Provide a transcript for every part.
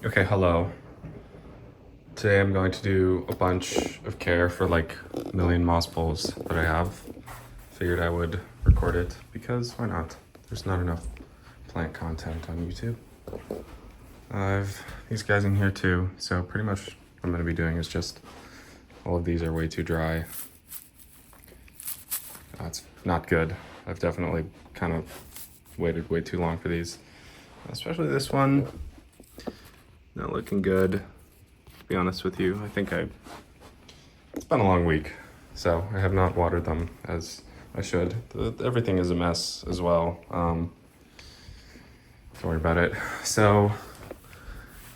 Okay, hello. Today I'm going to do a bunch of care for like a million moss pools that I have. Figured I would record it because why not? There's not enough plant content on YouTube. I've these guys in here too, so pretty much what I'm gonna be doing is just all of these are way too dry. That's not good. I've definitely kind of waited way too long for these. Especially this one. Not looking good. To be honest with you, it's been a long week, so I have not watered them as I should. Everything is a mess as well. Don't worry about it. So,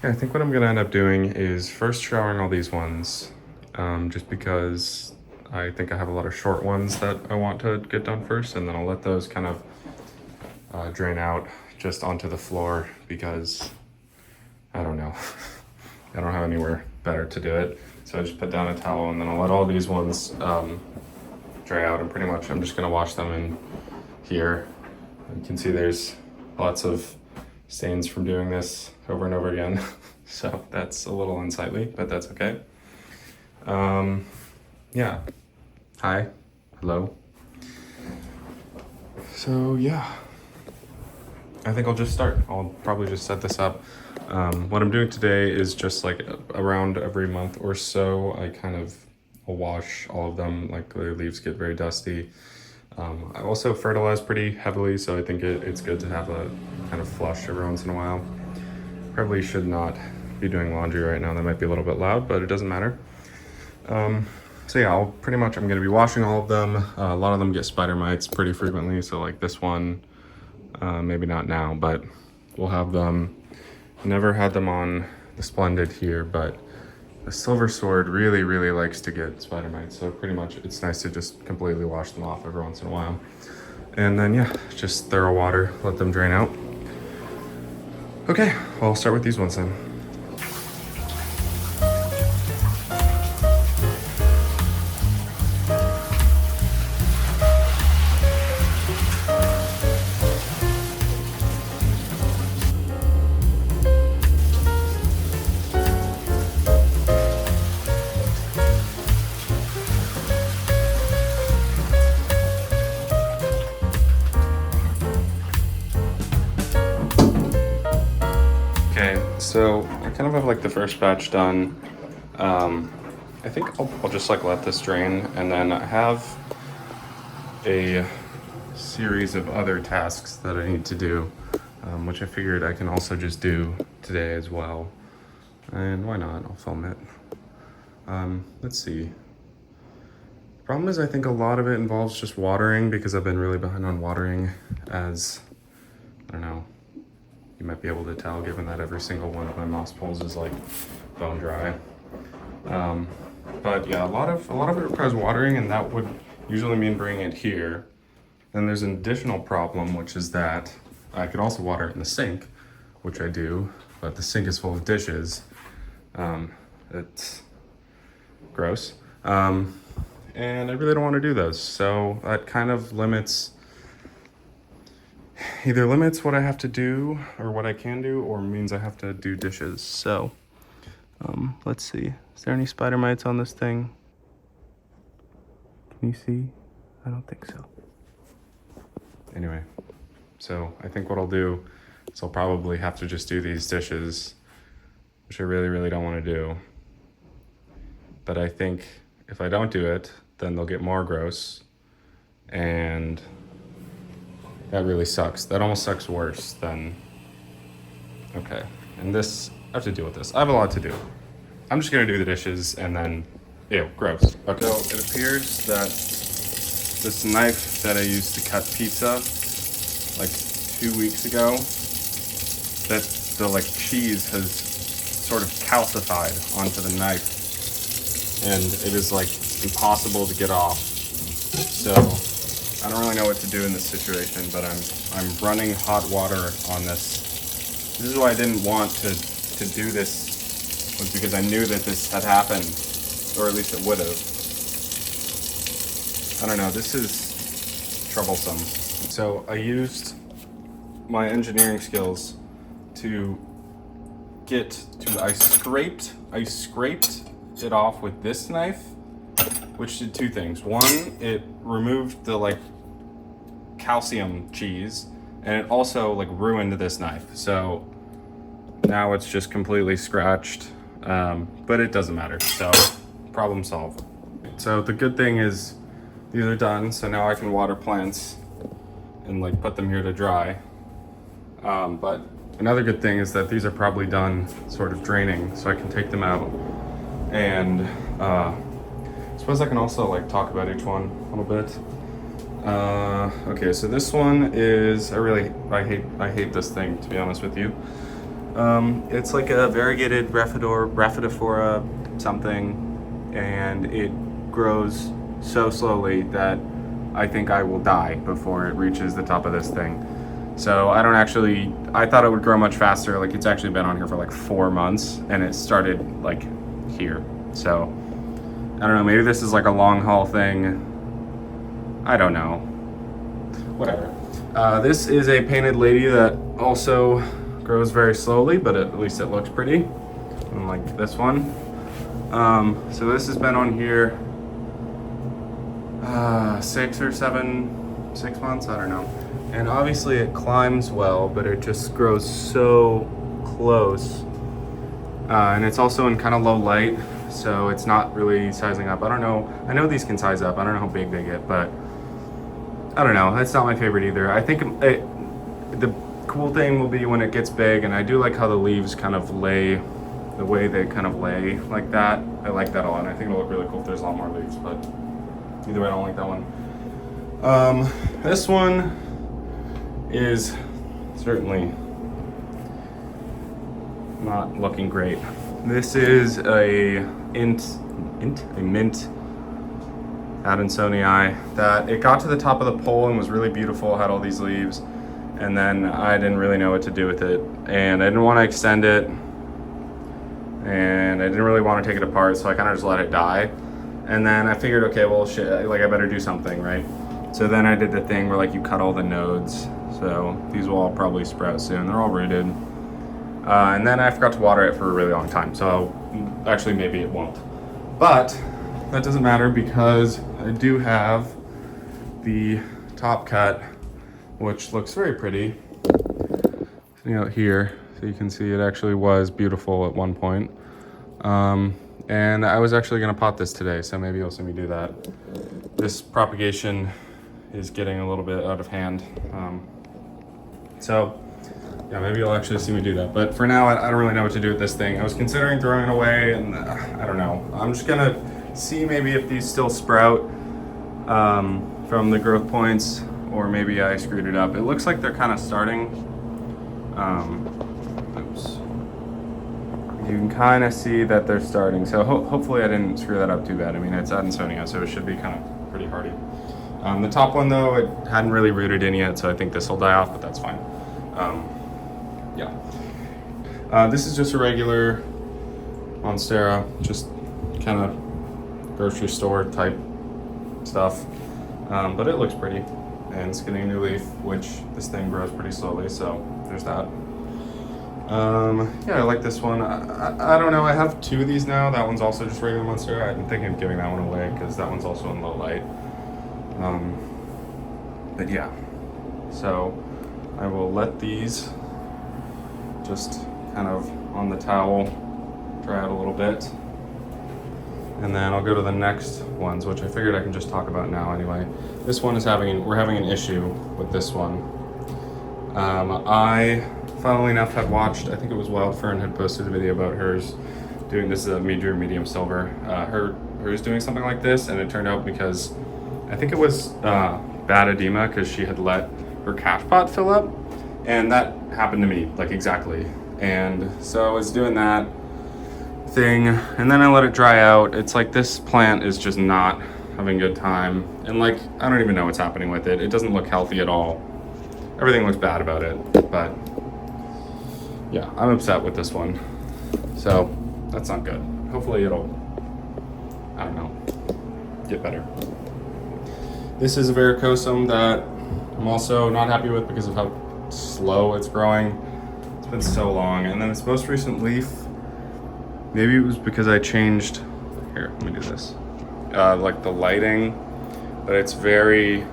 yeah, I think what I'm gonna end up doing is first showering all these ones, just because I think I have a lot of short ones that I want to get done first, and then I'll let those kind of drain out just onto the floor because I don't know. I don't have anywhere better to do it. So I just put down a towel and then I'll let all these ones dry out, and pretty much I'm just gonna wash them in here. You can see there's lots of stains from doing this over and over again. So that's a little unsightly, but that's okay. Yeah. Hi. Hello. So yeah, I think I'll just start. I'll probably just set this up. What I'm doing today is just like around every month or so, I kind of will wash all of them, like the leaves get very dusty. I also fertilize pretty heavily, so I think it's good to have a kind of flush every once in a while. Probably should not be doing laundry right now. That might be a little bit loud, but it doesn't matter. So yeah, I'm gonna be washing all of them. A lot of them get spider mites pretty frequently, so like this one, maybe not now, but we'll have them. Never had them on the Splendid here, but the Silver Sword really, really likes to get spider mites. So pretty much it's nice to just completely wash them off every once in a while. And then yeah, just thorough water, let them drain out. Okay, well, I'll start with these ones then. Okay, so I kind of have like the first batch done. I think I'll just like let this drain, and then I have a series of other tasks that I need to do, which I figured I can also just do today as well. And why not? I'll film it. Let's see. Problem is, I think a lot of it involves just watering because I've been really behind on watering, as I don't know, you might be able to tell given that every single one of my moss poles is like bone dry. But yeah, a lot of it requires watering, and that would usually mean bringing it here. Then there's an additional problem, which is that I could also water it in the sink, which I do, but the sink is full of dishes. It's gross. And I really don't want to do those. So that kind of either limits what I have to do or what I can do, or means I have to do dishes. So let's see. Is there any spider mites on this thing? Can you see? I don't think so. Anyway, so I think what I'll do is I'll probably have to just do these dishes, which I really, really don't want to do. But I think if I don't do it, then they'll get more gross, and that really sucks. That almost sucks worse than, okay. And this, I have to deal with this. I have a lot to do. I'm just gonna do the dishes and then, ew, gross. Okay, so it appears that this knife that I used to cut pizza like 2 weeks ago, that the like cheese has sort of calcified onto the knife, and it is like impossible to get off. So I don't really know what to do in this situation, but I'm running hot water on this. This is why I didn't want to do this, was because I knew that this had happened, or at least it would have. I don't know, this is troublesome. So I used my engineering skills to I scraped it off with this knife, which did two things. One, it removed the like calcium cheese, and it also like ruined this knife. So now it's just completely scratched, but it doesn't matter. So problem solved. So the good thing is these are done. So now I can water plants and like put them here to dry. But another good thing is that these are probably done sort of draining, so I can take them out. And I suppose I can also like talk about each one a little bit. Okay, so this one is, I hate this thing, to be honest with you. It's like a variegated Rhaphidophora something, and it grows so slowly that I think I will die before it reaches the top of this thing. So I thought it would grow much faster. Like, it's actually been on here for like 4 months, and it started like here. So I don't know, maybe this is like a long haul thing. I don't know. Whatever. This is a painted lady that also grows very slowly, but at least it looks pretty. Unlike this one. So this has been on here 6 months, I don't know. And obviously it climbs well, but it just grows so close. And it's also in kind of low light, so it's not really sizing up. I don't know. I know these can size up. I don't know how big they get, but I don't know. That's not my favorite either. I think the cool thing will be when it gets big, and I do like how the leaves kind of lay, the way they kind of lay like that. I like that a lot, and I think it'll look really cool if there's a lot more leaves, but either way, I don't like that one. This one is certainly not looking great. This is a mint Adansonii that it got to the top of the pole and was really beautiful, had all these leaves, and then I didn't really know what to do with it, and I didn't want to extend it, and I didn't really want to take it apart, so I kind of just let it die. And then I figured, okay, well shit, like I better do something, right? So then I did the thing where like you cut all the nodes, so these will all probably sprout soon. They're all rooted. And then I forgot to water it for a really long time, so actually maybe it won't. But that doesn't matter because I do have the top cut, which looks very pretty. Sitting out here, so you can see it actually was beautiful at one point. And I was actually gonna pot this today, so maybe you'll see me do that. This propagation is getting a little bit out of hand. So yeah, maybe you'll actually see me do that. But for now, I don't really know what to do with this thing. I was considering throwing it away, and I don't know. I'm just gonna see maybe if these still sprout from the growth points, or maybe I screwed it up. It looks like they're kind of starting. Oops. You can kind of see that they're starting. So hopefully I didn't screw that up too bad. I mean, it's Adansonii, so it should be kind of pretty hardy. The top one though, it hadn't really rooted in yet, so I think this will die off, but that's fine. Yeah. This is just a regular Monstera, just kind of grocery store type stuff. But it looks pretty, and it's getting a new leaf, which this thing grows pretty slowly, so there's that. Yeah, I like this one. I don't know, I have 2 of these now. That one's also just regular Monstera. I've been thinking of giving that one away because that one's also in low light. But yeah, so I will let these just kind of on the towel dry out a little bit, and then I'll go to the next ones, which I figured I can just talk about now anyway. This one is we're having an issue with this one. I, funnily enough, had watched, I think it was Wildfern had posted a video about hers doing, this is a medium silver, hers doing something like this, and it turned out because I think it was bad edema because she had let her cash pot fill up, and that happened to me, like exactly. And so I was doing that thing, and then I let it dry out. It's like this plant is just not having a good time, and like I don't even know what's happening with it. It doesn't look healthy at all. Everything looks bad about it, but yeah, I'm upset with this one. So that's not good. Hopefully it'll, I don't know, get better. This is a varicosum that I'm also not happy with because of how slow it's growing. It's been so long. And then its most recent leaf, maybe it was because I changed, here, let me do this. Like the lighting, but it's very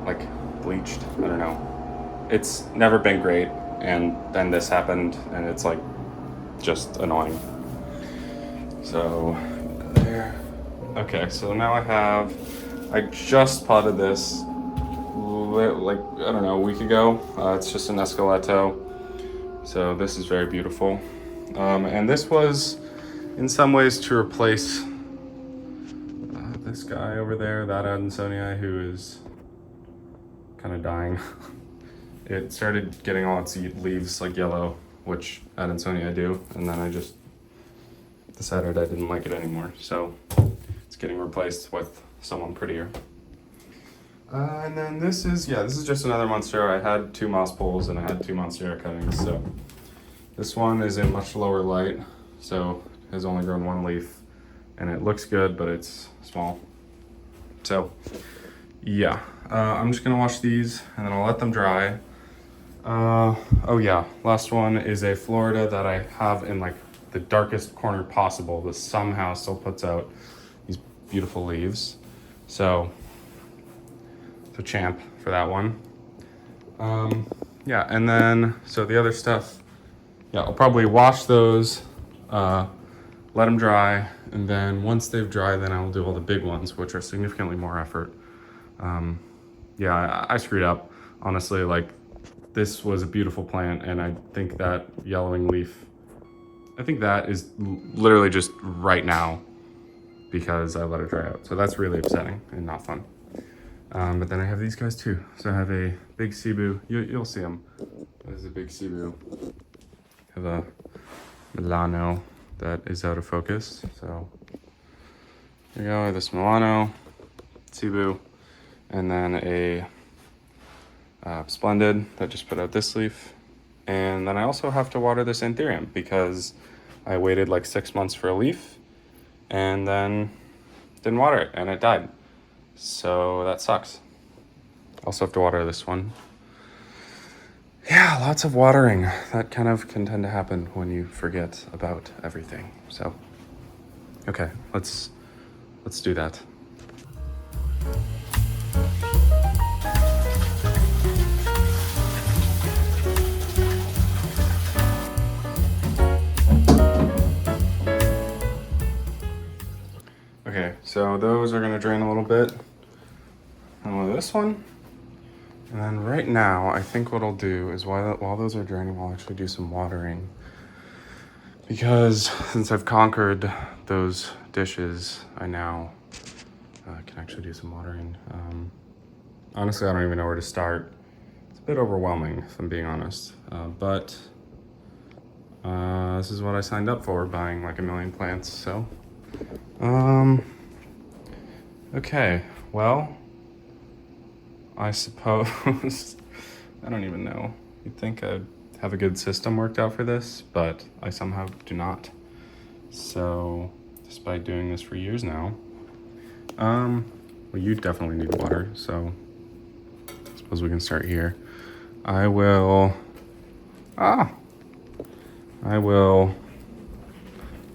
like bleached, I don't know. It's never been great, and then this happened and it's like just annoying. So there. Okay, so now I just potted this like, I don't know, a week ago. It's just an escalato. So this is very beautiful. And this was in some ways to replace this guy over there, that Adansonii, who is kind of dying. It started getting all its leaves like yellow, which Adansonii do, and then I just decided I didn't like it anymore. So it's getting replaced with someone prettier. And then this is just another Monstera. I had 2 moss poles and I had 2 Monstera cuttings. So this one is in much lower light, so has only grown 1 leaf, and it looks good, but it's small. So yeah, I'm just gonna wash these and then I'll let them dry. Oh yeah, last one is a Florida that I have in like the darkest corner possible. This somehow still puts out these beautiful leaves. So champ for that one. Yeah, and then, so the other stuff, yeah, I'll probably wash those, let them dry, and then once they've dried, then I'll do all the big ones, which are significantly more effort. Yeah, I screwed up, honestly. Like, this was a beautiful plant, and I think that yellowing leaf, I think that is literally just right now because I let it dry out. So that's really upsetting and not fun. But then I have these guys too. So I have a big Cebu. You'll see them. There's a big Cebu. I have a Milano that is out of focus. So here we go. I have this Milano, Cebu, and then a Splendid that just put out this leaf. And then I also have to water this Anthurium because I waited like 6 months for a leaf and then didn't water it and it died. So that sucks. Also have to water this one. Yeah, lots of watering. That kind of can tend to happen when you forget about everything. So, okay, let's do that. Okay, so those are gonna drain a little bit. And with this one. And then right now, I think what I'll do is while those are draining, I'll actually do some watering. Because since I've conquered those dishes, I now can actually do some watering. Honestly, I don't even know where to start. It's a bit overwhelming, if I'm being honest. But this is what I signed up for, buying like 1 million plants, so. Okay, well, I suppose, I don't even know. You'd think I'd have a good system worked out for this, but I somehow do not. So, despite doing this for years now, well, you definitely need water, so I suppose we can start here. I will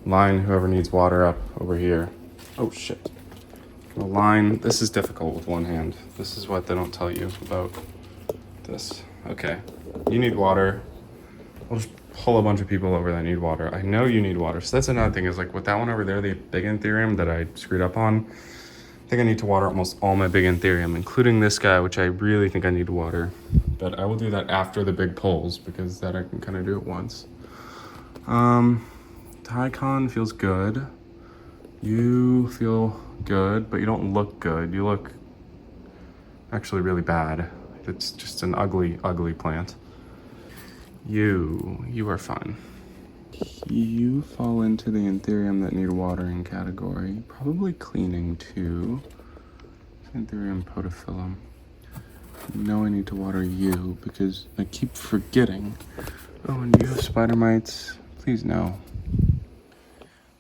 line whoever needs water up over here. Oh shit. I'll line, this is difficult with one hand. This is what they don't tell you about this. Okay, you need water. I'll just pull a bunch of people over that need water. I know you need water. So that's another thing is like with that one over there, the big Anthurium that I screwed up on, I think I need to water almost all my big Anthurium, including this guy, which I really think I need to water. But I will do that after the big poles because that I can kind of do at once. Tycon feels good. You feel good, but you don't look good. You look actually really bad. It's just an ugly, ugly plant. You are fine. You fall into the Anthurium that need watering category. Probably cleaning too. Anthurium podophyllum. No, I need to water you because I keep forgetting. Oh, and you have spider mites? Please no.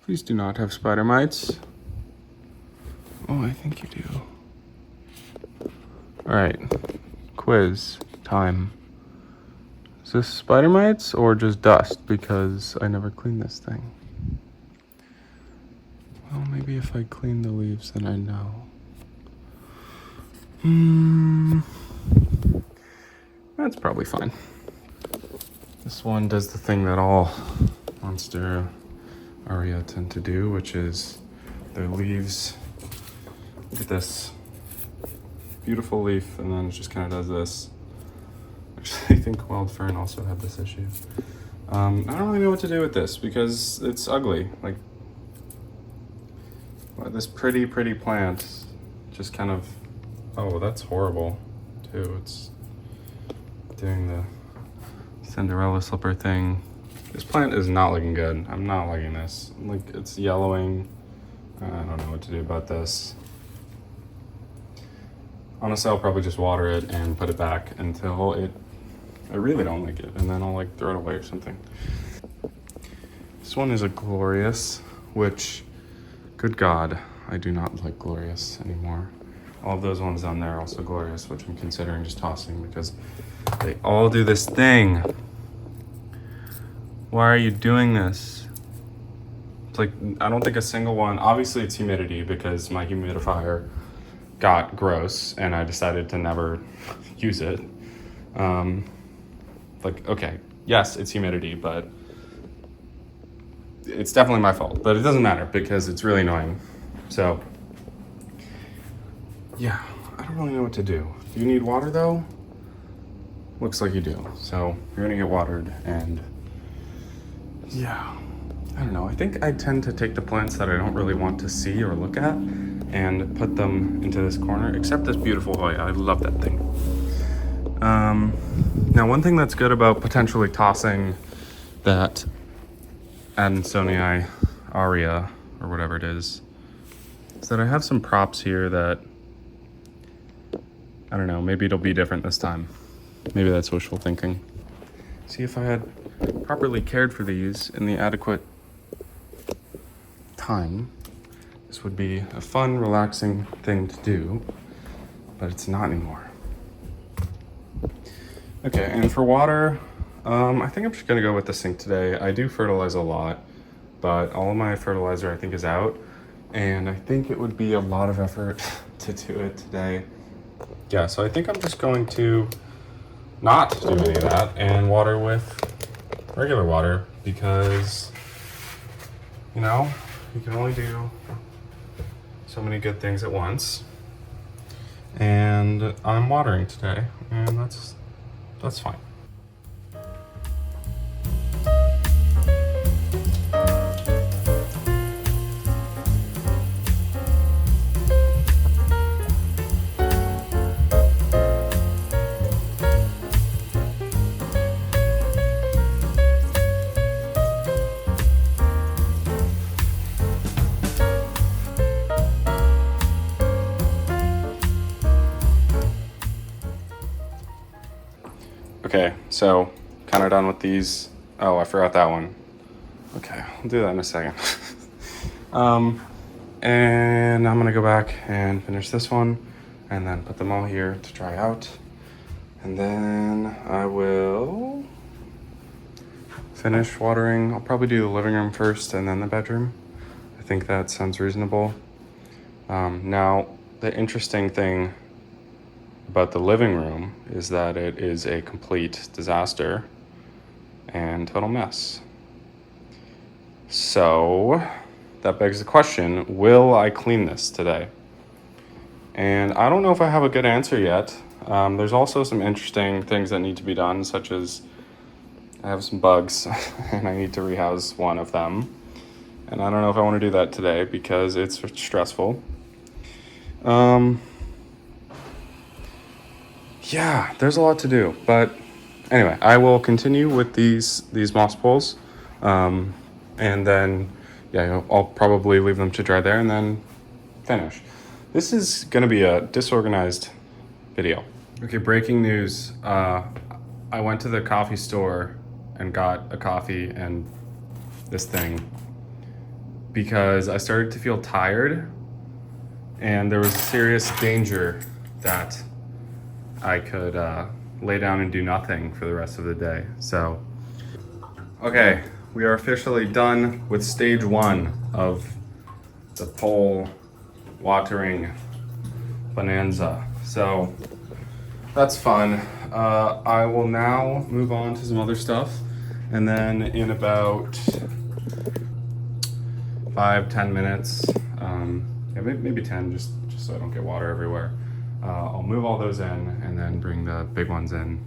Please do not have spider mites. Oh, I think you do. All right, quiz time. Is this spider mites or just dust? Because I never cleaned this thing. Well, maybe if I clean the leaves, then I know. That's probably fine. This one does the thing that all monster aria tend to do, which is their leaves. Look at this beautiful leaf, and then it just kind of does this. Actually, I think wild fern also had this issue. I don't really know what to do with this because it's ugly. Like, this pretty plant just kind of, oh, that's horrible too. It's doing the Cinderella slipper thing. This plant is not looking good. I'm not liking this. Like, it's yellowing. I don't know what to do about this. Honestly, I'll probably just water it and put it back until I really don't like it, and then I'll like throw it away or something. This one is a glorious, which, good God, I do not like glorious anymore. All of those ones on there are also glorious, which I'm considering just tossing because they all do this thing. Why are you doing this? It's like, I don't think a single one, obviously it's humidity because my humidifier got gross and I decided to never use it. Like, okay, yes, it's humidity, but it's definitely my fault, but it doesn't matter because it's really annoying. So, yeah, I don't really know what to do. Do you need water though? Looks like you do. So you're gonna get watered, and yeah, I don't know. I think I tend to take the plants that I don't really want to see or look at and put them into this corner, except this beautiful Hoya. I love that thing. Now, one thing that's good about potentially tossing that Adansonii aria, or whatever it is that I have some props here that, I don't know, maybe it'll be different this time. Maybe that's wishful thinking. See, if I had properly cared for these in the adequate time, this would be a fun, relaxing thing to do, but it's not anymore. Okay, and for water, I think I'm just gonna go with the sink today. I do fertilize a lot, but all of my fertilizer I think is out, and I think it would be a lot of effort to do it today. Yeah, so I think I'm just going to not do any of that and water with regular water because, you know, you can only do so many good things at once. And I'm watering today, and that's fine. Okay, so kind of done with these. Oh, I forgot that one. Okay, I'll do that in a second. And I'm gonna go back and finish this one and then put them all here to dry out. And then I will finish watering. I'll probably do the living room first and then the bedroom. I think that sounds reasonable. Now, the interesting thing about the living room is that it is a complete disaster and total mess. So that begs the question, will I clean this today? And I don't know if I have a good answer yet. There's also some interesting things that need to be done, such as I have some bugs and I need to rehouse one of them. And I don't know if I want to do that today because it's stressful. Yeah, there's a lot to do, but anyway, I will continue with these moss poles, and then yeah, I'll probably leave them to dry there and then finish. This is gonna be a disorganized video. Okay, breaking news. I went to the coffee store and got a coffee and this thing because I started to feel tired and there was a serious danger that I could lay down and do nothing for the rest of the day. So, okay, we are officially done with stage 1 of the pole watering bonanza. So that's fun. I will now move on to some other stuff, and then in about 5-10 minutes, yeah, maybe 10, just so I don't get water everywhere. I'll move all those in and then bring the big ones in.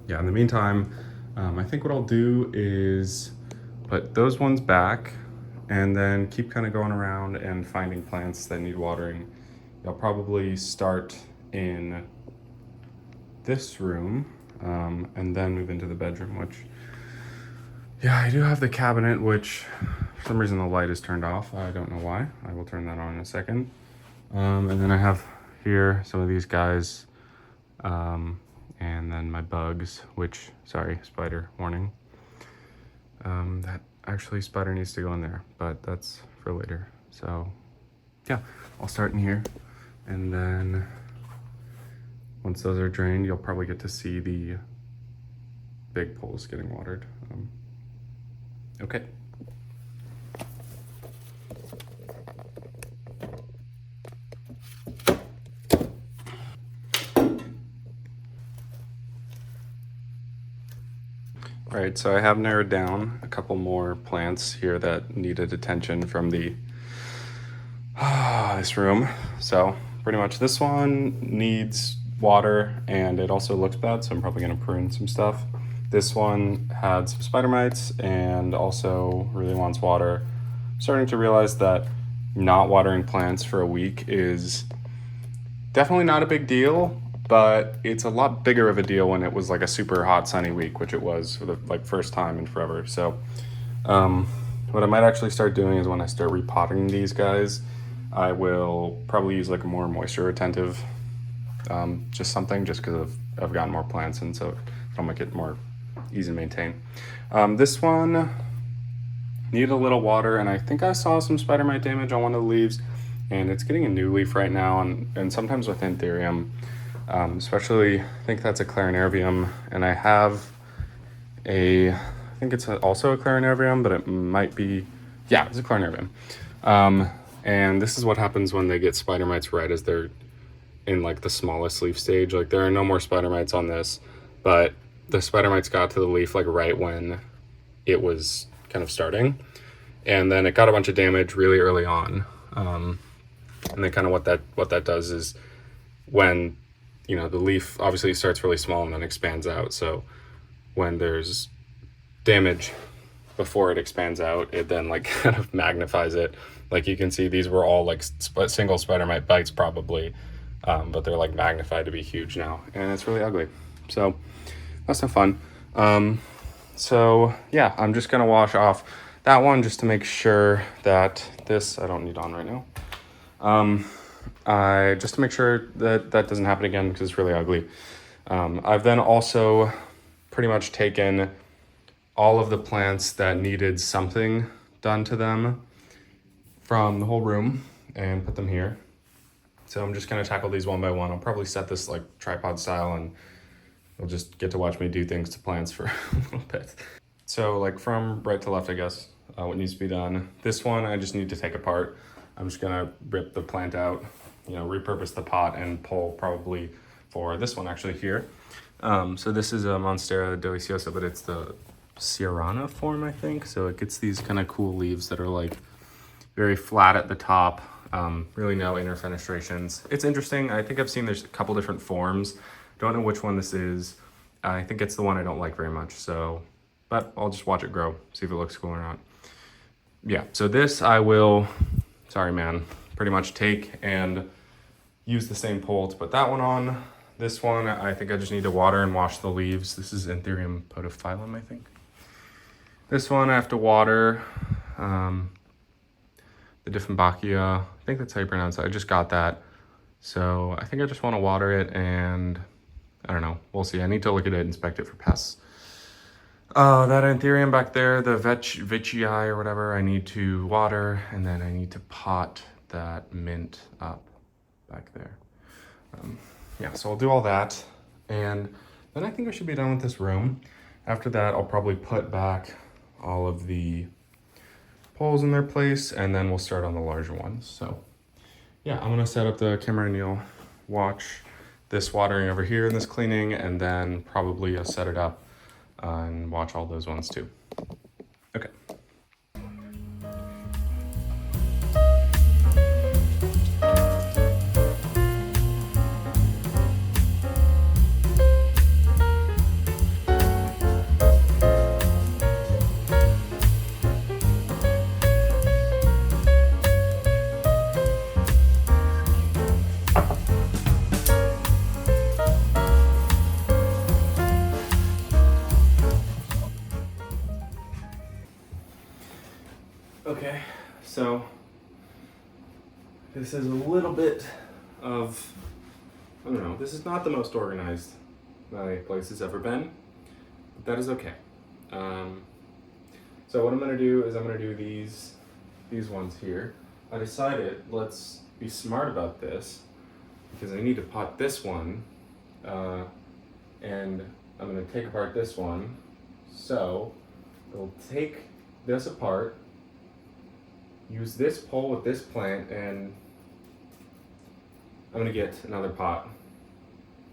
Yeah, in the meantime, I think what I'll do is put those ones back and then keep kind of going around and finding plants that need watering. I'll probably start in this room and then move into the bedroom, which, yeah, I do have the cabinet, which for some reason the light is turned off. I don't know why. I will turn that on in a second. And then I have here some of these guys, and then my bugs, which, sorry, spider warning. That actually spider needs to go in there, but that's for later. So yeah, I'll start in here, and then once those are drained, you'll probably get to see the big poles getting watered. Okay. All right, so I have narrowed down a couple more plants here that needed attention from this room. So pretty much this one needs water and it also looks bad, so I'm probably gonna prune some stuff. This one had some spider mites and also really wants water. I'm starting to realize that not watering plants for a week is definitely not a big deal, but it's a lot bigger of a deal when it was like a super hot sunny week, which it was for the first time in forever. So what I might actually start doing is when I start repotting these guys, I will probably use like a more moisture retentive, just because I've gotten more plants, and so it'll make it more easy to maintain. This one needed a little water, and I think I saw some spider mite damage on one of the leaves, and it's getting a new leaf right now, and sometimes with Anthurium, especially, I think that's a Clarinervium, and I have I think it's also a Clarinervium, but it might be, yeah, it's a Clarinervium. And this is what happens when they get spider mites right as they're in like the smallest leaf stage. Like there are no more spider mites on this, but the spider mites got to the leaf like right when it was kind of starting, and then it got a bunch of damage really early on. And then kind of what that does is when, you know, the leaf obviously starts really small and then expands out. So when there's damage before it expands out, it then like kind of magnifies it. Like you can see these were all like single spider mite bites probably, but they're like magnified to be huge now, and it's really ugly. So that's not fun. So yeah, I'm just gonna wash off that one just to make sure that this, I don't need on right now. Just to make sure that doesn't happen again because it's really ugly. I've then also pretty much taken all of the plants that needed something done to them from the whole room and put them here. So I'm just gonna tackle these one by one. I'll probably set this like tripod style, and you'll just get to watch me do things to plants for a little bit. So like from right to left, I guess, what needs to be done. This one I just need to take apart. I'm just gonna rip the plant out, you know, repurpose the pot and pull probably for this one actually here. So this is a Monstera deliciosa, but it's the Sierrana form, I think. So it gets these kind of cool leaves that are like very flat at the top, really no inner fenestrations. It's interesting. I think I've seen there's a couple different forms. Don't know which one this is. I think it's the one I don't like very much. So, but I'll just watch it grow, see if it looks cool or not. Yeah, so this I will, sorry man, pretty much take and use the same pole to put that one on. This one, I think I just need to water and wash the leaves. This is Anthurium podophyllum, I think. This one I have to water. The Dieffenbachia, I think that's how you pronounce it. I just got that. So I think I just want to water it, and I don't know. We'll see. I need to look at it, inspect it for pests. That Anthurium back there, the Veitchii or whatever, I need to water, and then I need to pot that mint up back there. Yeah, so I'll do all that. And then I think I should be done with this room. After that, I'll probably put back all of the poles in their place, and then we'll start on the larger ones. So yeah, I'm gonna set up the camera and you'll watch this watering over here and this cleaning, and then probably set it up and watch all those ones too. Okay. Okay, so this is a little bit of, I don't know, this is not the most organized my place has ever been, but that is okay. So what I'm gonna do is I'm gonna do these ones here. I decided let's be smart about this because I need to pot this one, and I'm gonna take apart this one. So we'll take this apart, use this pole with this plant, and I'm gonna get another pot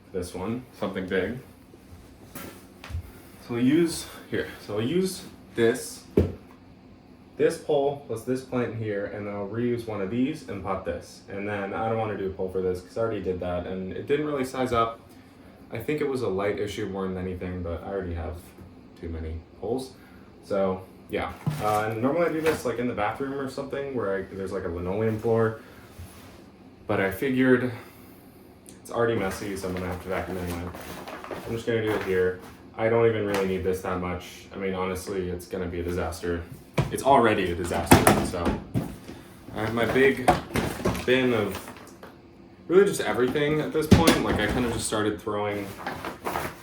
for this one, something big. So we'll use this pole plus this plant here, and then I'll reuse one of these and pot this. And then I don't want to do a pole for this because I already did that and it didn't really size up. I think it was a light issue more than anything, but I already have too many poles. So yeah, and normally I do this like in the bathroom or something where there's like a linoleum floor, but I figured it's already messy, so I'm gonna have to vacuum anyway. I'm just gonna do it here. I don't even really need this that much. I mean, honestly, it's gonna be a disaster. It's already a disaster, so. I have my big bin of really just everything at this point. Like I kind of just started throwing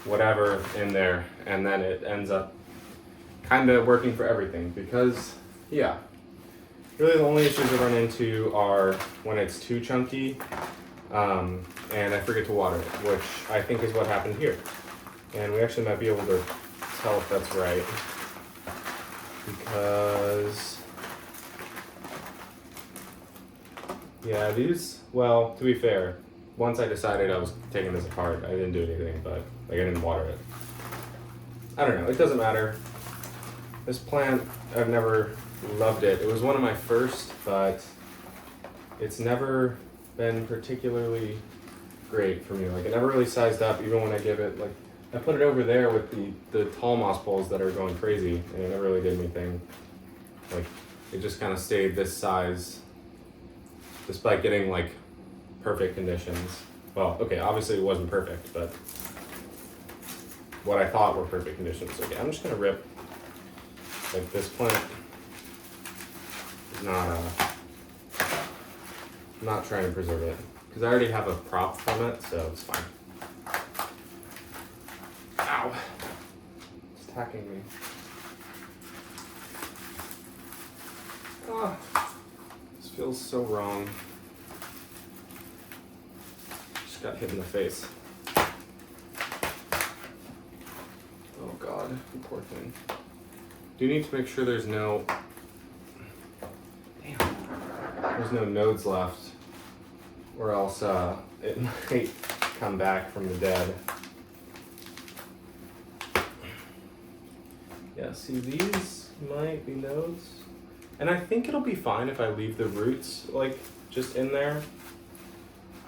whatever in there, and then it ends up kind of working for everything because, yeah, really the only issues I run into are when it's too chunky and I forget to water it, which I think is what happened here. And we actually might be able to tell if that's right because, yeah, these, well, to be fair, once I decided I was taking this apart, I didn't do anything, but like I didn't water it. I don't know, it doesn't matter. This plant, I've never loved it. It was one of my first, but it's never been particularly great for me. Like it never really sized up, even when I give it, like I put it over there with the tall moss poles that are going crazy, and it never really did anything. Like it just kind of stayed this size despite getting like perfect conditions. Well, okay, obviously it wasn't perfect, but what I thought were perfect conditions. Okay, I'm just gonna rip. Like this plant is not trying to preserve it because I already have a prop from it, so it's fine. Ow! It's attacking me. Ah, this feels so wrong. Just got hit in the face. Oh God, you poor thing. Do need to make sure there's no nodes left, or else it might come back from the dead. Yeah, see, these might be nodes, and I think it'll be fine if I leave the roots like just in there.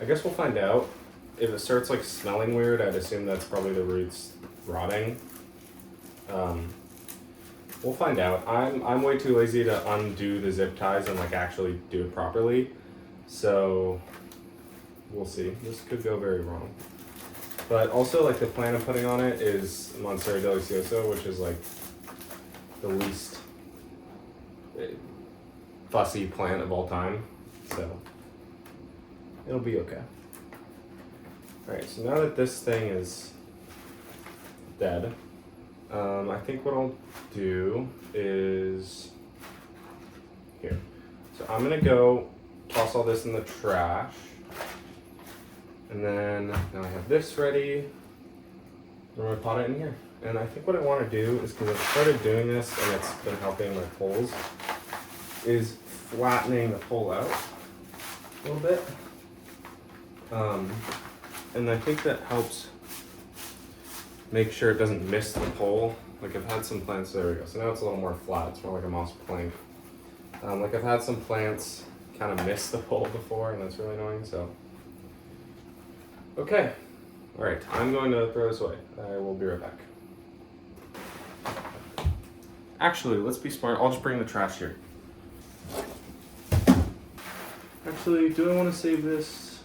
I guess we'll find out. If it starts like smelling weird, I'd assume that's probably the roots rotting. We'll find out. I'm way too lazy to undo the zip ties and like actually do it properly. So we'll see. This could go very wrong. But also like the plant I'm putting on it is Monstera delicioso, which is like the least fussy plant of all time. So it'll be okay. Alright, so now that this thing is dead, I think what I'll do is here. So I'm gonna go toss all this in the trash, and then now I have this ready. I'm gonna pot it in here. And I think what I want to do is, because I've started doing this and it's been helping my poles, is flattening the pole out a little bit. And I think that helps make sure it doesn't miss the pole. Like I've had some plants, there we go. So now it's a little more flat, it's more like a moss plank. Like I've had some plants kind of miss the pole before, and that's really annoying, so. Okay, all right, I'm going to throw this away. I will be right back. Actually, let's be smart, I'll just bring the trash here. Actually, do I want to save this?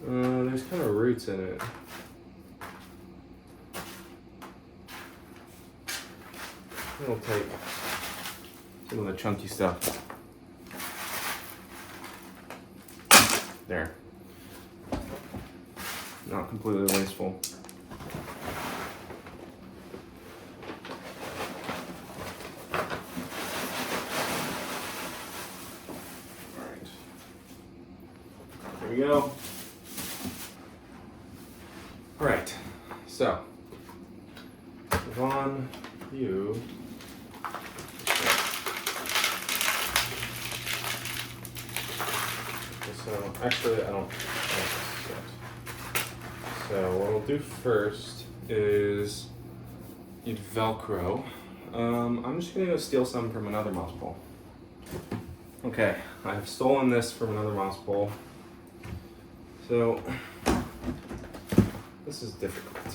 There's kind of roots in it. I'll take some of the chunky stuff. There. Not completely wasteful. Alright. There we go. Alright, so Yvonne, you. So actually, I don't this yet. So what we'll do first is you'd Velcro. I'm just gonna go steal some from another moss pole. Okay, I've stolen this from another moss pole. So this is difficult.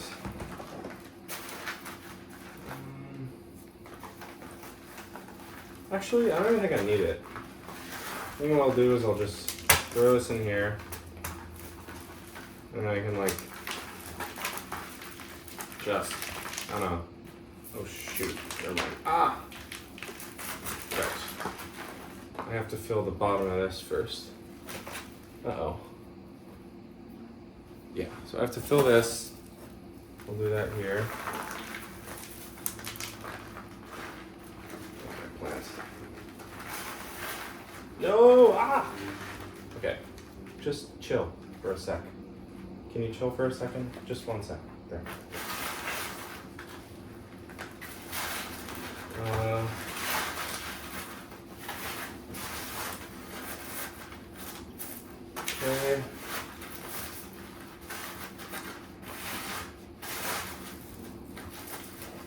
Actually, I don't even think I need it. I think what I'll do is I'll just throw this in here, and I can like just, I don't know. Oh shoot, never mind. Ah! Right. I have to fill the bottom of this first. Uh-oh. Yeah, so I have to fill this. We'll do that here. Okay, plants. No! Ah! Okay, just chill for a sec. Can you chill for a second? Just 1 sec. There. Okay.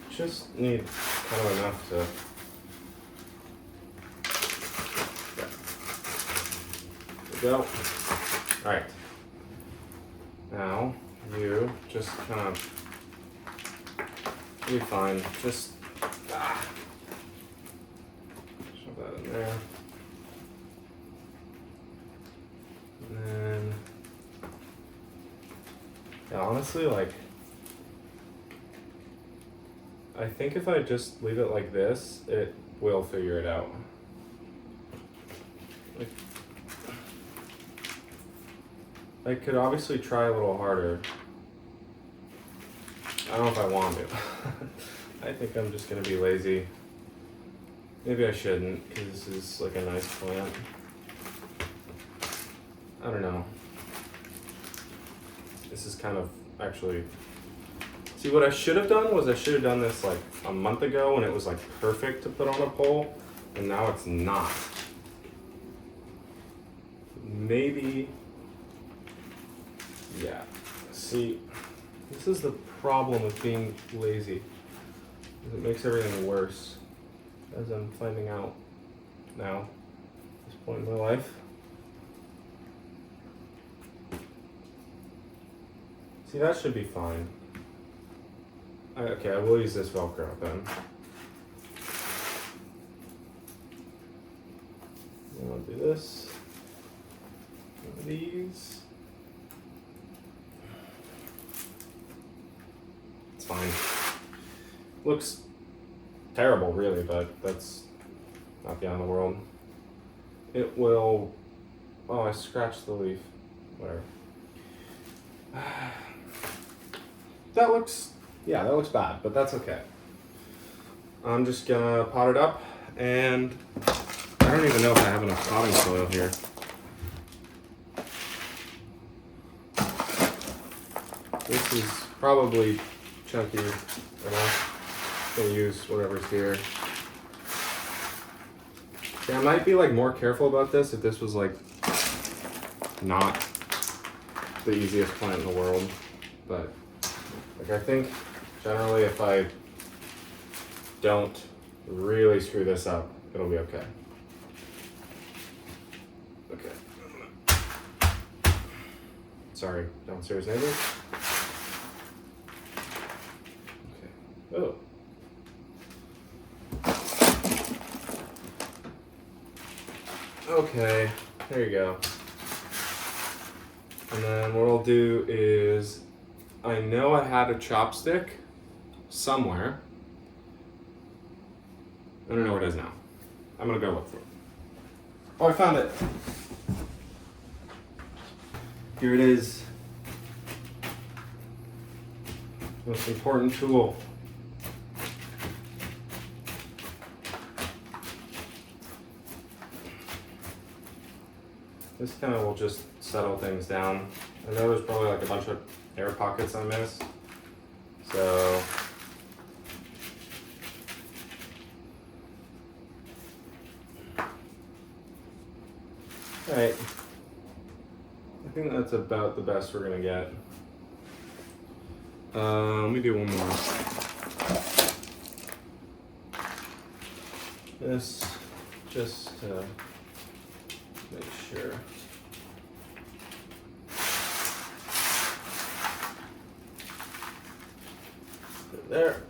Just need kind of enough to. There we go. All right. Now you just kind of. You'll be fine. Just shove that in there. And then, yeah, honestly, like, I think if I just leave it like this, it will figure it out. Like, I could obviously try a little harder. I don't know if I want to. I think I'm just gonna be lazy. Maybe I shouldn't, because this is like a nice plant. I don't know. This is kind of actually. See, what I should have done was I should have done this like a month ago when it was like perfect to put on a pole, and now it's not. Maybe. Yeah. See, this is the problem with being lazy. It makes everything worse, as I'm finding out now, at this point in my life. See, that should be fine. Okay, I will use this Velcro then. And I'll do this. One of these. It's fine. Looks terrible, really, but that's not the end of the world. It will. Oh, I scratched the leaf. Whatever. That looks. Yeah, that looks bad, but that's okay. I'm just gonna pot it up, and I don't even know if I have enough potting soil here. This is probably chunky enough. Gonna use whatever's here. Yeah, I might be like more careful about this if this was like not the easiest plant in the world, but like I think generally if I don't really screw this up, it'll be okay. Okay. Sorry, downstairs neighbors. Okay. Oh. Okay, there you go. And then what I'll do is, I know I had a chopstick somewhere. I don't know where it is now. I'm gonna go look for it. Oh, I found it. Here it is. Most important tool. This kind of will just settle things down. I know there's probably like a bunch of air pockets I missed. So alright. I think that's about the best we're gonna get. Let me do one more. This just to make sure. Put it there.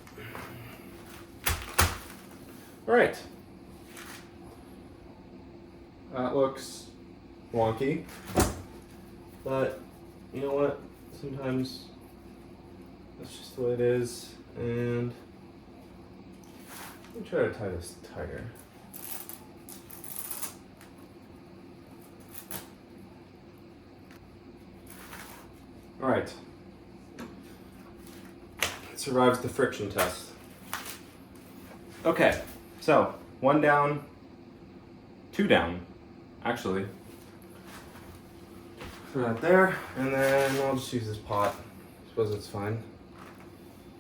All right. That looks wonky, but you know what? Sometimes that's just the way it is. And let me try to tie this tighter. All right. It survives the friction test. Okay, so 1 down, 2 down, actually. Throw that there, and then I'll just use this pot. I suppose it's fine.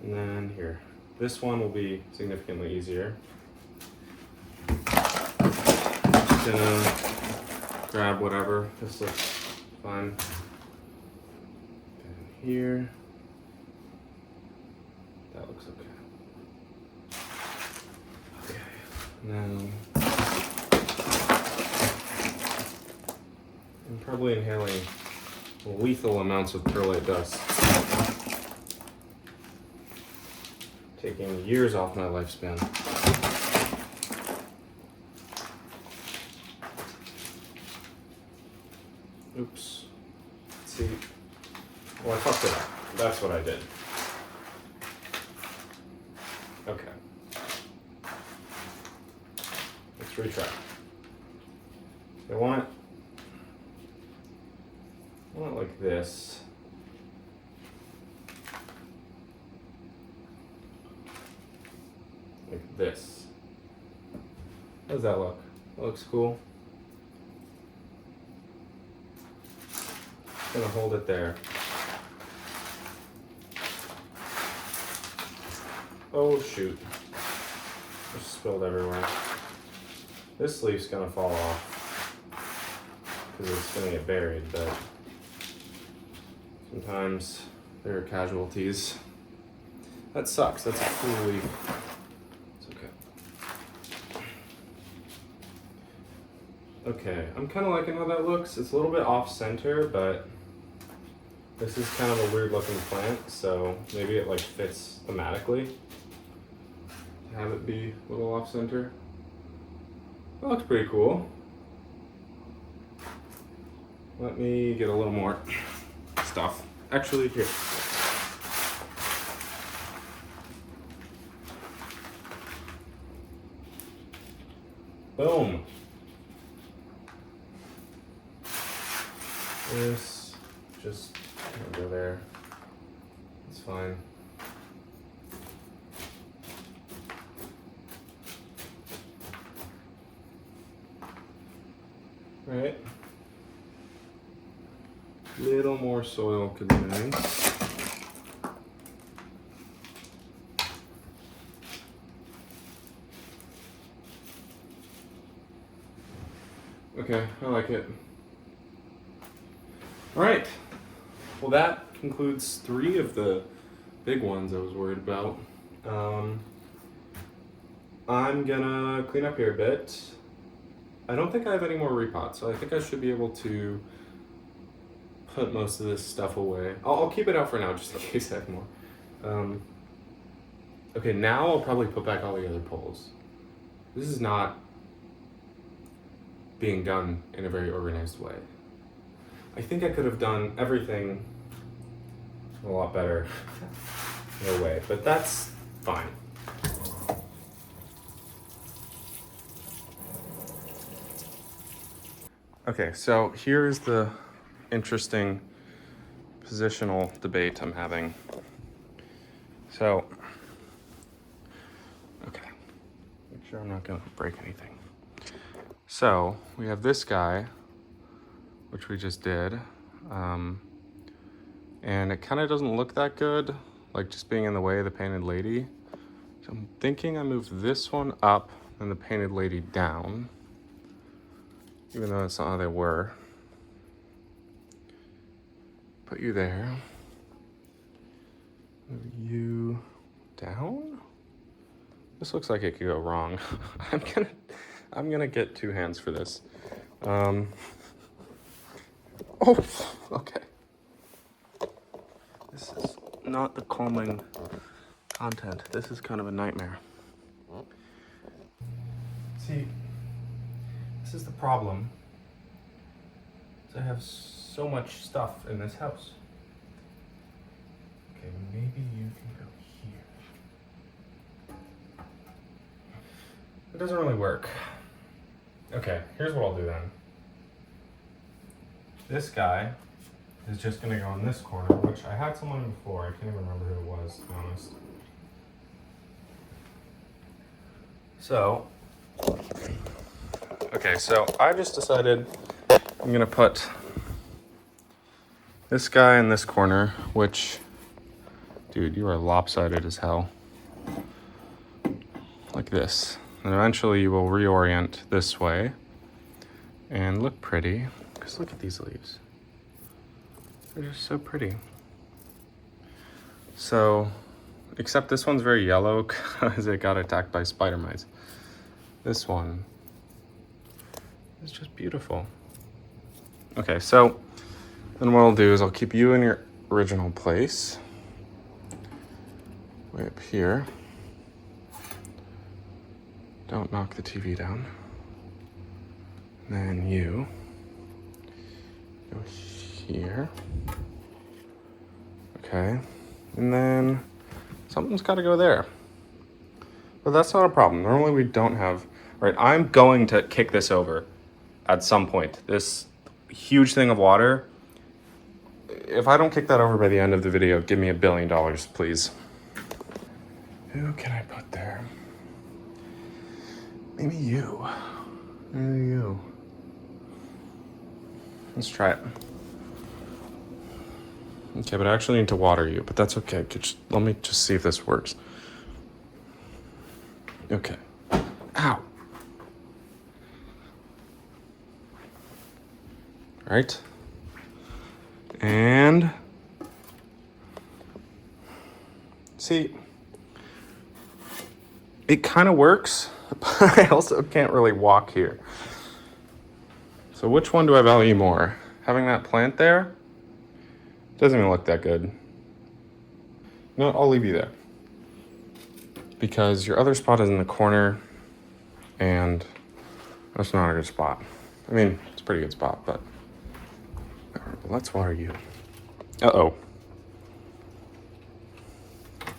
And then here. This one will be significantly easier. Just gonna grab whatever. This looks fine. And here. That looks okay. Okay. Now I'm probably inhaling lethal amounts of perlite dust, taking years off my lifespan. Oops. Let's see. Well, I fucked it up. That's what I did. Okay. Let's retry. I want it like this. Like this. How does that look? That looks cool. Just gonna hold it there. Oh shoot. Just spilled everywhere. This leaf's gonna fall off because it's gonna get buried, but sometimes there are casualties. That sucks. That's a cool leaf. It's okay. Okay, I'm kind of liking how that looks. It's a little bit off center, but this is kind of a weird looking plant, so maybe it like fits thematically. Have it be a little off center. That looks pretty cool. Let me get a little more stuff. Actually, here. Boom. This just go there. It's fine. Right. Little more soil could be nice. Okay, I like it. All right. Well, that concludes 3 of the big ones I was worried about. I'm gonna clean up here a bit. I don't think I have any more repots, so I think I should be able to put most of this stuff away. I'll keep it out for now just in case I have more. Okay, now I'll probably put back all the other poles. This is not being done in a very organized way. I think I could have done everything a lot better in a way, but that's fine. Okay, so here's the interesting positional debate I'm having. So, okay, make sure I'm not gonna break anything. So, we have this guy, which we just did, and it kind of doesn't look that good, like just being in the way of the painted lady. So I'm thinking I move this one up and the painted lady down, even though that's not how they were. Put you there. Move you down. This looks like it could go wrong. I'm gonna get 2 hands for this. Oh, okay. This is not the calming content. This is kind of a nightmare. See, this is the problem. I have so much stuff in this house. Okay, maybe you can go here. It doesn't really work. Okay, here's what I'll do then. This guy is just gonna go in this corner, which I had someone before. I can't even remember who it was, to be honest. So, okay, so I just decided I'm gonna put this guy in this corner, which, dude, you are lopsided as hell. Like this. And eventually you will reorient this way and look pretty. Because look at these leaves. They're just so pretty. So, except this one's very yellow because it got attacked by spider mites. This one is just beautiful. Okay, so then what I'll do is I'll keep you in your original place. Way up here. Don't knock the TV down. And then you go here. Okay. And then something's got to go there. But that's not a problem. Normally we don't have... Right, I'm going to kick this over at some point. This huge thing of water. If I don't kick that over by the end of the video, give me $1 billion, please. Who can I put there? Maybe you. Maybe you. Let's try it. Okay, but I actually need to water you, but that's okay. Let me just see if this works. Okay. Ow. All right. And see, it kind of works, but I also can't really walk here. So which one do I value more? Having that plant there doesn't even look that good. You know what? I'll leave you there. Because your other spot is in the corner, and that's not a good spot. I mean, it's a pretty good spot, but let's water you. Uh-oh.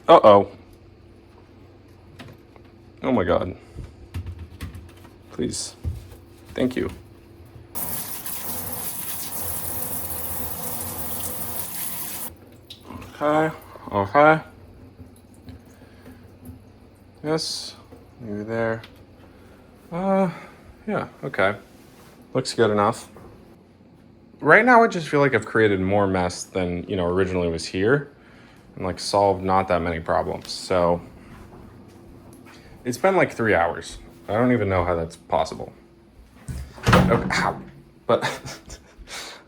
Uh-oh. Oh my God. Please. Thank you. Okay. Okay. Yes. Maybe there. Yeah, okay. Looks good enough. Right now, I just feel like I've created more mess than, originally was here, and solved not that many problems. So it's been 3 hours. I don't even know how that's possible. Okay, ow. But,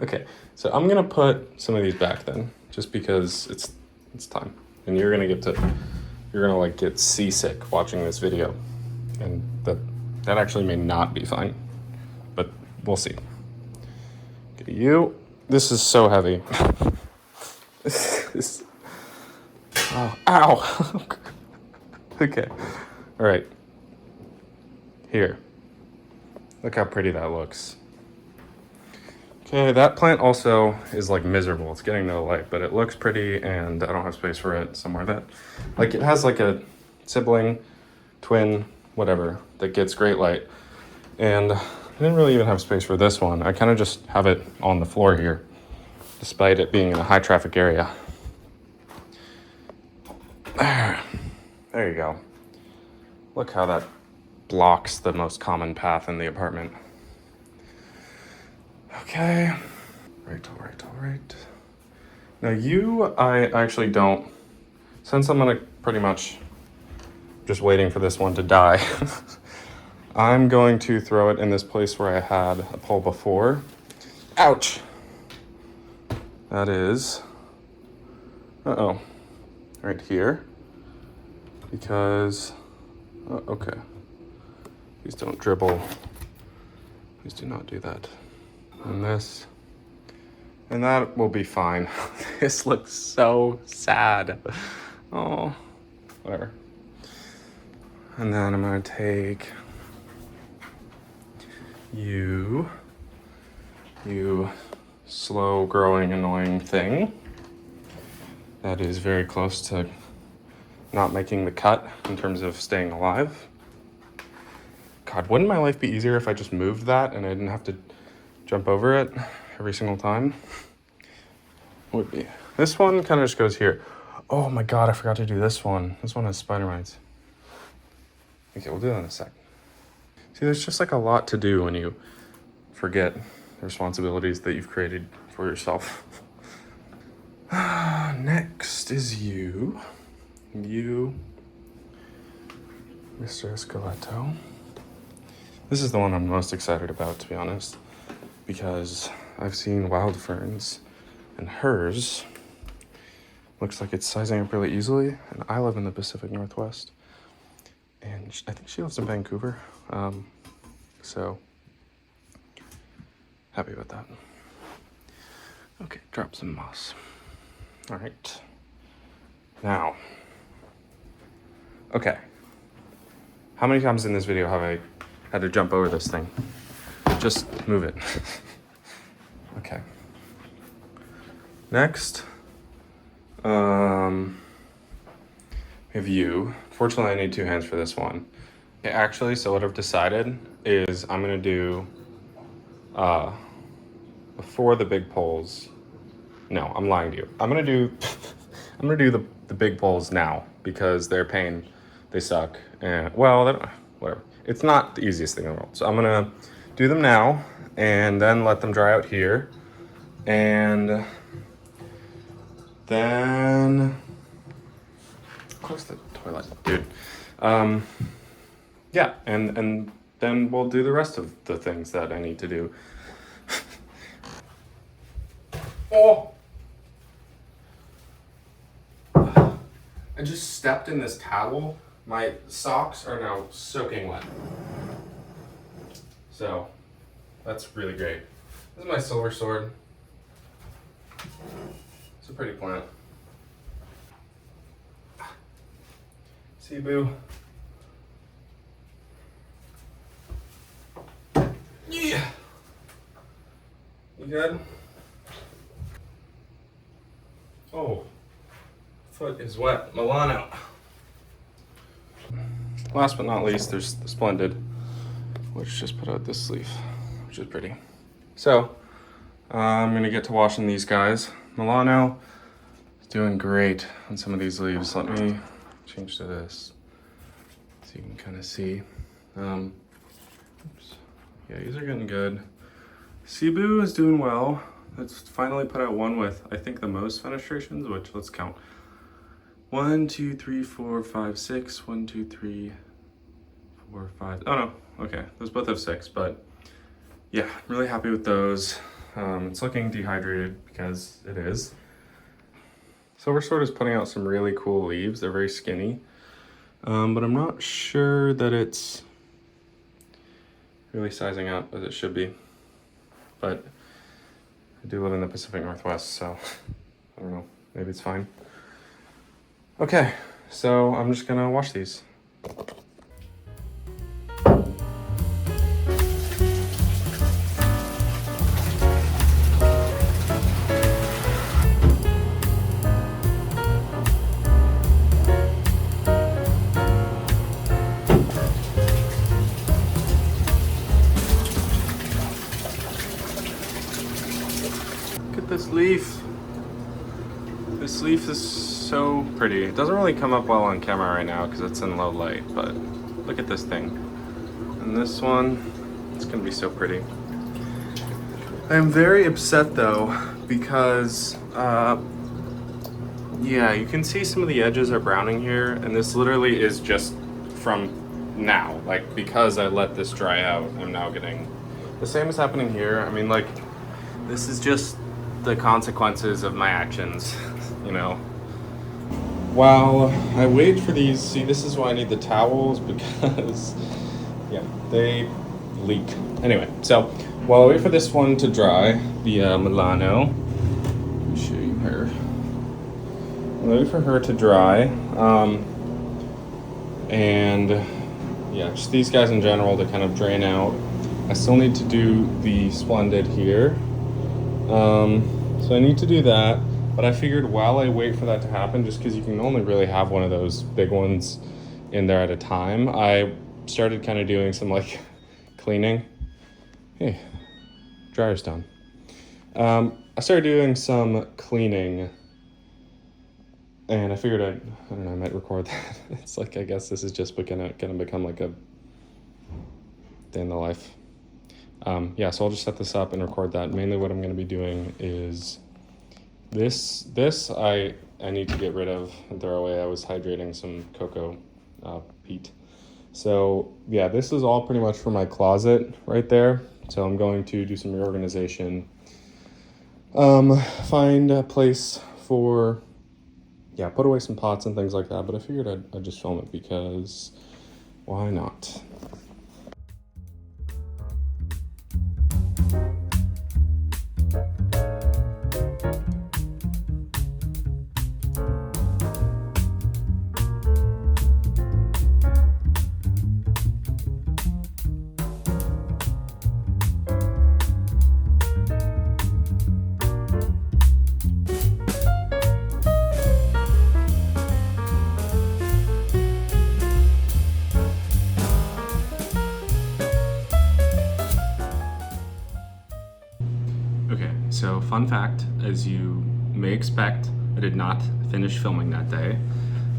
okay. So I'm gonna put some of these back then, just because it's time. And you're gonna like get seasick watching this video. And that actually may not be fine. But we'll see. Okay, this is so heavy. This, oh, ow. Okay. All right. Here. Look how pretty that looks. Okay, that plant also is like miserable. It's getting no light, but it looks pretty and I don't have space for it somewhere that, like it has like a sibling, twin, whatever, that gets great light. And I didn't really even have space for this one. I kind of just have it on the floor here, despite it being in a high traffic area. There you go. Look how that blocks the most common path in the apartment. Okay. All right. Now I actually don't, since I'm gonna pretty much just waiting for this one to die, I'm going to throw it in this place where I had a pole before. Ouch! That is, right here. Because, okay. Please don't dribble. Please do not do that. And this. And that will be fine. This looks so sad. Oh, whatever. And then I'm gonna take you slow growing annoying thing that is very close to not making the cut in terms of staying alive. God, wouldn't my life be easier if I just moved that and I didn't have to jump over it every single time? Would be. This one kind of just goes here. Oh my God, I forgot to do this one. This one has spider mites. Okay, we'll do that in a sec. See, there's just like a lot to do when you forget the responsibilities that you've created for yourself. Next is you, Mr. Esqueleto. This is the one I'm most excited about, to be honest, because I've seen wild ferns, and hers looks like it's sizing up really easily, and I live in the Pacific Northwest, and I think she lives in Vancouver, so happy with that. Okay, drop some moss. All right. Now, okay. How many times in this video have I had to jump over this thing? Just move it. Okay. Next, we have you. Fortunately, I need 2 hands for this one. Okay, actually, so what I've decided is I'm gonna do, before the big poles. No, I'm lying to you. I'm gonna do the big poles now because they're a pain. They suck. And well, whatever. It's not the easiest thing in the world. So I'm gonna do them now and then let them dry out here. And then close the toilet, dude. Yeah, and then we'll do the rest of the things that I need to do. Oh! I just stepped in this towel. My socks are now soaking wet. So, that's really great. This is my silver sword. It's a pretty plant. See, boo. Yeah. You good? Oh, foot is wet. Milano. Last but not least, there's the Splendid, which just put out this sleeve, which is pretty. So, I'm gonna get to washing these guys. Milano is doing great on some of these leaves. Let me change to this so you can kind of see. Oops. Yeah, these are getting good. Cebu is doing well. It's finally put out one with, I think, the most fenestrations, which let's count. 1, 2, 3, 4, 5, 6. 1, 2, 3, 4, 5. Oh no, okay. Those both have 6, but yeah, I'm really happy with those. It's looking dehydrated because it is. Silver Sword is putting out some really cool leaves. They're very skinny, but I'm not sure that it's really sizing up as it should be. But I do live in the Pacific Northwest, so I don't know, maybe it's fine. Okay, so I'm just gonna wash these. Look at this leaf. This leaf is so pretty. It doesn't really come up well on camera right now because it's in low light, but look at this thing. And this one, it's gonna be so pretty. I'm very upset though because, yeah, you can see some of the edges are browning here, and this literally is just from now. Like, because I let this dry out, I'm now getting... The same is happening here. I mean, like, this is just the consequences of my actions, you know? While I wait for these, see, this is why I need the towels, because, yeah, they leak. Anyway, so while I wait for this one to dry, the Milano, let me show you her. I'll wait for her to dry, and yeah, just these guys in general to kind of drain out. I still need to do the Splendid here, so I need to do that. But I figured while I wait for that to happen, just because you can only really have one of those big ones in there at a time, I started kind of doing some like cleaning. Hey, dryer's done. I started doing some cleaning, and I figured I don't know, I might record that. It's like, I guess this is just gonna become like a day in the life. Yeah, so I'll just set this up and record that. Mainly what I'm gonna be doing is this I need to get rid of and throw away. I was hydrating some cocoa peat. So yeah, this is all pretty much for my closet right there. So I'm going to do some reorganization. Find a place for, yeah, put away some pots and things like that. But I figured I'd just film it because why not? Okay, so fun fact, as you may expect, I did not finish filming that day.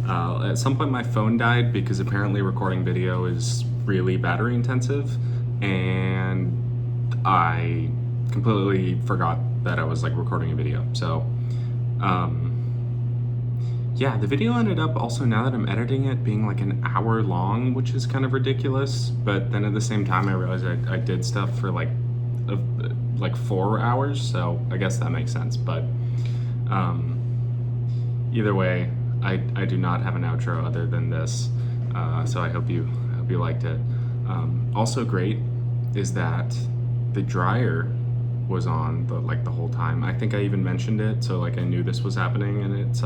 At some point my phone died because apparently recording video is really battery intensive, and I completely forgot that I was like recording a video. So yeah, the video ended up also, now that I'm editing it, being like an hour long, which is kind of ridiculous. But then at the same time I realized I did stuff for like 4 hours, so I guess that makes sense. But either way, I do not have an outro other than this, so I hope you liked it. Also great is that the dryer was on the whole time. I think I even mentioned it, so like I knew this was happening, and it's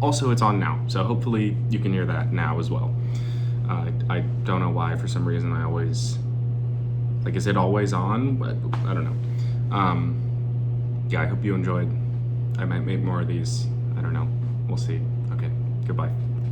also it's on now, so hopefully you can hear that now as well. I don't know why, for some reason I always, like, is it always on? I don't know. Yeah, I hope you enjoyed. I might make more of these. I don't know. We'll see. Okay, goodbye.